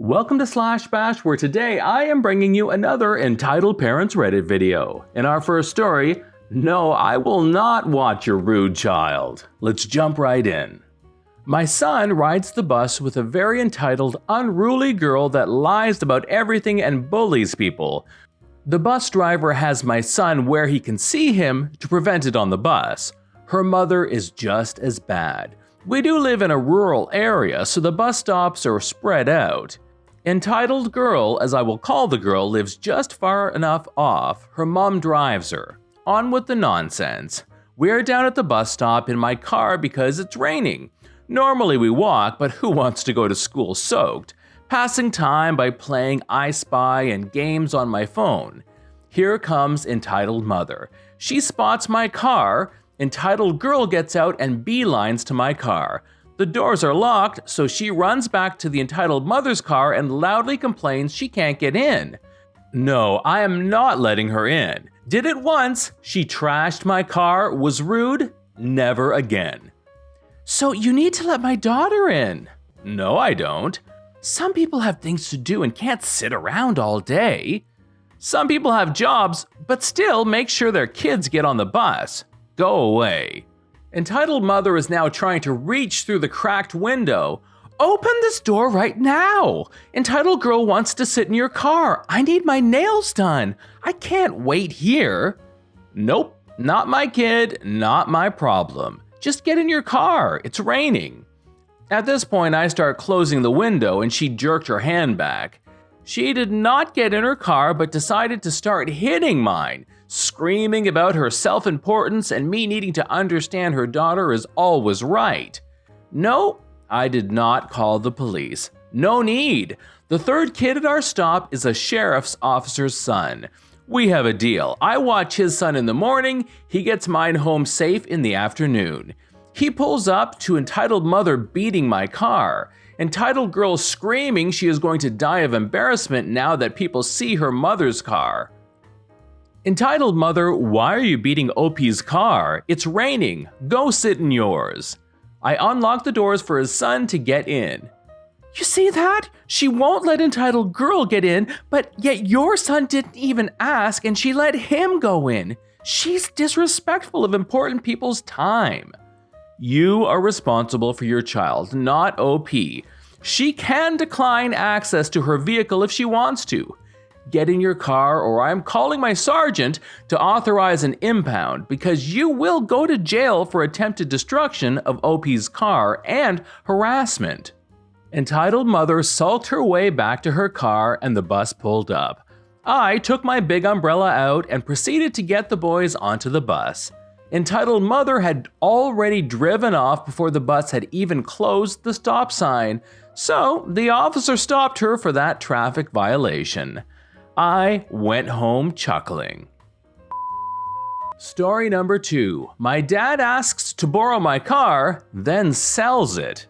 Welcome to Slash Bash, where today I am bringing you another Entitled Parents Reddit video. In our first story, no, I will not watch your rude child. Let's jump right in. My son rides the bus with a very entitled, unruly girl that lies about everything and bullies people. The bus driver has my son where he can see him to prevent it on the bus. Her mother is just as bad. We do live in a rural area, so the bus stops are spread out. Entitled girl, as I will call the girl, lives just far enough off. Her mom drives her. On with the nonsense. We're down at the bus stop in my car because it's raining. Normally we walk, but who wants to go to school soaked? Passing time by playing I Spy and games on my phone. Here comes entitled mother. She spots my car. Entitled girl gets out and beelines to my car. The doors are locked, so she runs back to the entitled mother's car and loudly complains she can't get in. No, I am not letting her in. Did it once, she trashed my car, was rude, never again. So you need to let my daughter in. No, I don't. Some people have things to do and can't sit around all day. Some people have jobs, but still make sure their kids get on the bus. Go away. Entitled mother is now trying to reach through the cracked window. Open this door right now. Entitled girl wants to sit in your car. I need my nails done. I can't wait here. Nope, not my kid, not my problem. Just get in your car. It's raining. At this point, I start closing the window and she jerked her hand back. She did not get in her car but decided to start hitting mine, screaming about her self-importance and me needing to understand her daughter is always right. No, I did not call the police. No need. The third kid at our stop is a sheriff's officer's son. We have a deal. I watch his son in the morning, he gets mine home safe in the afternoon. He pulls up to entitled mother beating my car. Entitled girl screaming she is going to die of embarrassment now that people see her mother's car. Entitled mother, why are you beating OP's car? It's raining. Go sit in yours. I unlock the doors for his son to get in. You see that? She won't let entitled girl get in, but yet your son didn't even ask and she let him go in. She's disrespectful of important people's time. You are responsible for your child, not OP. She can decline access to her vehicle if she wants to. Get in your car or I'm calling my sergeant to authorize an impound because you will go to jail for attempted destruction of OP's car and harassment. Entitled mother sulked her way back to her car and the bus pulled up. I took my big umbrella out and proceeded to get the boys onto the bus. Entitled mother had already driven off before the bus had even closed the stop sign, so the officer stopped her for that traffic violation. I went home chuckling. Story number 2. My dad asks to borrow my car, then sells it.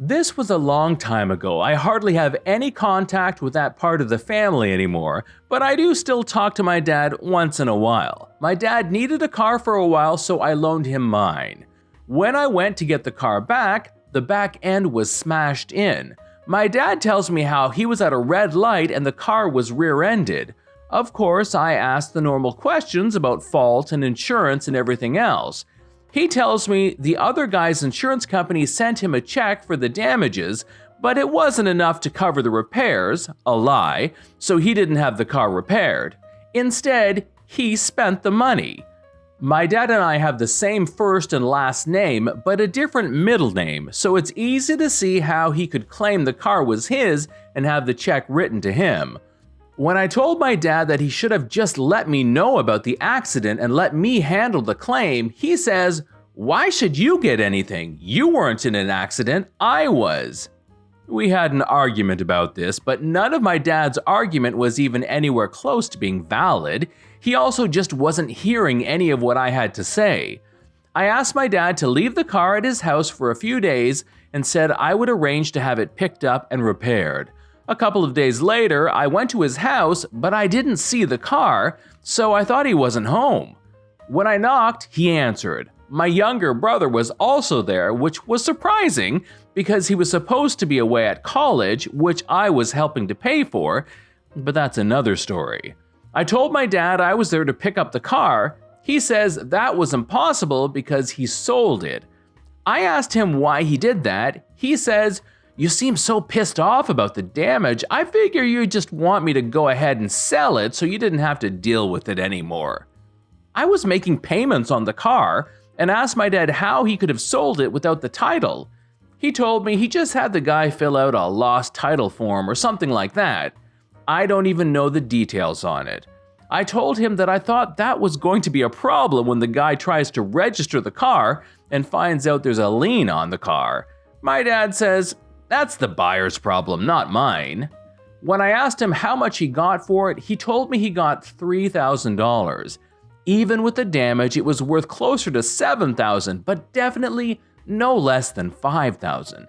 This was a long time ago. I hardly have any contact with that part of the family anymore, but I do still talk to my dad once in a while. My dad needed a car for a while, so I loaned him mine. When I went to get the car back, the back end was smashed in. My dad tells me how he was at a red light and the car was rear-ended. Of course, I asked the normal questions about fault and insurance and everything else. He tells me the other guy's insurance company sent him a check for the damages, but it wasn't enough to cover the repairs, a lie, so he didn't have the car repaired. Instead, he spent the money. My dad and I have the same first and last name, but a different middle name, so it's easy to see how he could claim the car was his and have the check written to him. When I told my dad that he should have just let me know about the accident and let me handle the claim, he says, "Why should you get anything? You weren't in an accident, I was." We had an argument about this, but none of my dad's argument was even anywhere close to being valid. He also just wasn't hearing any of what I had to say. I asked my dad to leave the car at his house for a few days and said I would arrange to have it picked up and repaired. A couple of days later, I went to his house, but I didn't see the car, so I thought he wasn't home. When I knocked, he answered. My younger brother was also there, which was surprising because he was supposed to be away at college, which I was helping to pay for, but that's another story. I told my dad I was there to pick up the car. He says that was impossible because he sold it. I asked him why he did that. He says, "You seem so pissed off about the damage. I figure you just want me to go ahead and sell it so you didn't have to deal with it anymore." I was making payments on the car and asked my dad how he could have sold it without the title. He told me he just had the guy fill out a lost title form or something like that. I don't even know the details on it. I told him that I thought that was going to be a problem when the guy tries to register the car and finds out there's a lien on the car. My dad says, "That's the buyer's problem, not mine." When I asked him how much he got for it, he told me he got $3,000. Even with the damage, it was worth closer to $7,000, but definitely no less than $5,000.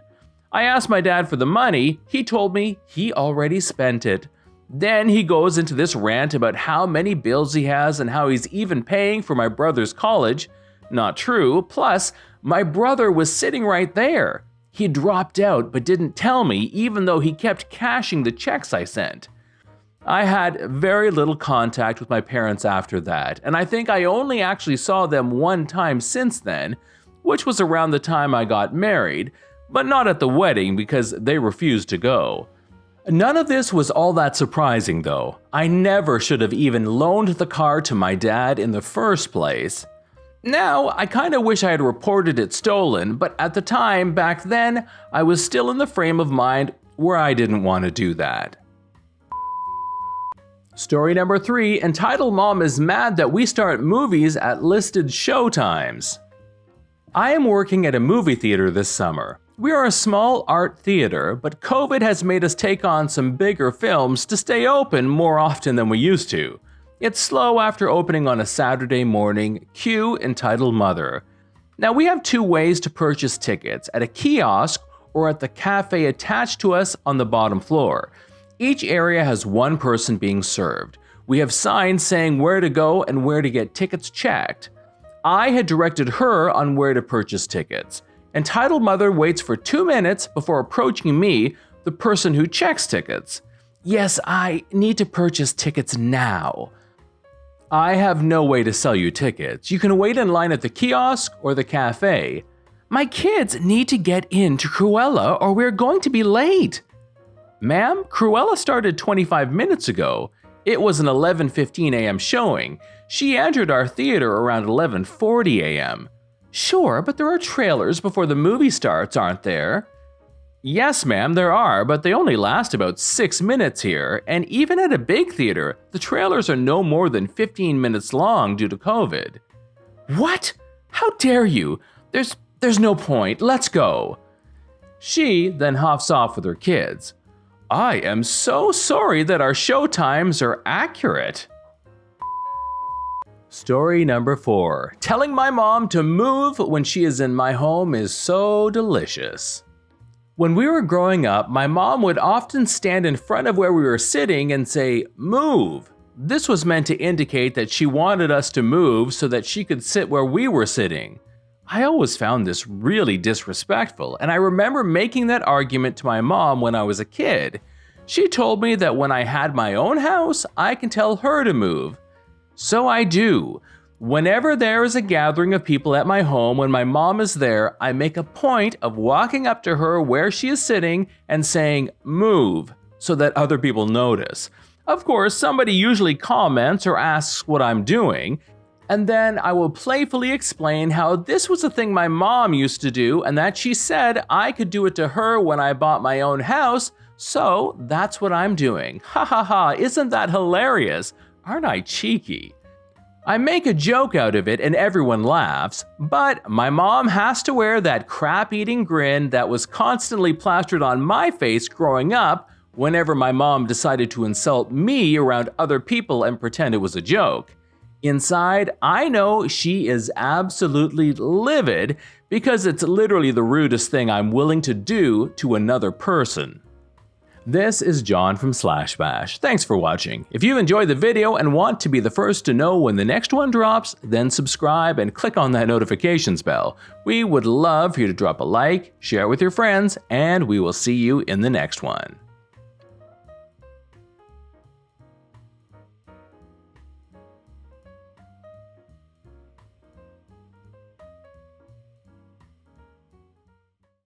I asked my dad for the money. He told me he already spent it. Then he goes into this rant about how many bills he has and how he's even paying for my brother's college. Not true. Plus, my brother was sitting right there. He dropped out but didn't tell me, even though he kept cashing the checks I sent. I had very little contact with my parents after that, and I think I only actually saw them one time since then, which was around the time I got married, but not at the wedding because they refused to go. None of this was all that surprising though. I never should have even loaned the car to my dad in the first place. Now, I kinda wish I had reported it stolen, but at the time, back then, I was still in the frame of mind where I didn't want to do that. Story number 3, entitled "Mom is Mad That We Start Movies at Listed Showtimes." I am working at a movie theater this summer. We are a small art theater, but COVID has made us take on some bigger films to stay open more often than we used to. It's slow after opening on a Saturday morning, cue entitled Mother. Now we have 2 ways to purchase tickets, at a kiosk or at the cafe attached to us on the bottom floor. Each area has 1 person being served. We have signs saying where to go and where to get tickets checked. I had directed her on where to purchase tickets. Entitled Mother waits for 2 minutes before approaching me, the person who checks tickets. "Yes, I need to purchase tickets now." "I have no way to sell you tickets. You can wait in line at the kiosk or the cafe." "My kids need to get into Cruella or we're going to be late." "Ma'am, Cruella started 25 minutes ago. It was an 11:15 a.m. showing. She entered our theater around 11:40 a.m. "Sure, but there are trailers before the movie starts, aren't there?" "Yes, ma'am, there are, but they only last about 6 minutes here, and even at a big theater, the trailers are no more than 15 minutes long due to COVID." "What? How dare you? There's no point. Let's go." She then huffs off with her kids. "I am so sorry that our show times are accurate." Story number 4. Telling my mom to move when she is in my home is so delicious. When we were growing up, my mom would often stand in front of where we were sitting and say, "Move." This was meant to indicate that she wanted us to move so that she could sit where we were sitting. I always found this really disrespectful, and I remember making that argument to my mom when I was a kid. She told me that when I had my own house, I can tell her to move. So I do. Whenever there is a gathering of people at my home when my mom is there, I make a point of walking up to her where she is sitting and saying, "Move," so that other people notice. Of course, somebody usually comments or asks what I'm doing, and then I will playfully explain how this was a thing my mom used to do and that she said I could do it to her when I bought my own house, so that's what I'm doing. Ha ha ha, isn't that hilarious? Aren't I cheeky? I make a joke out of it and everyone laughs, but my mom has to wear that crap-eating grin that was constantly plastered on my face growing up whenever my mom decided to insult me around other people and pretend it was a joke. Inside, I know she is absolutely livid because it's literally the rudest thing I'm willing to do to another person. This is John from Slash Bash. Thanks for watching. If you've enjoyed the video and want to be the first to know when the next one drops, then subscribe and click on that notifications bell. We would love for you to drop a like, share it with your friends, and we will see you in the next one.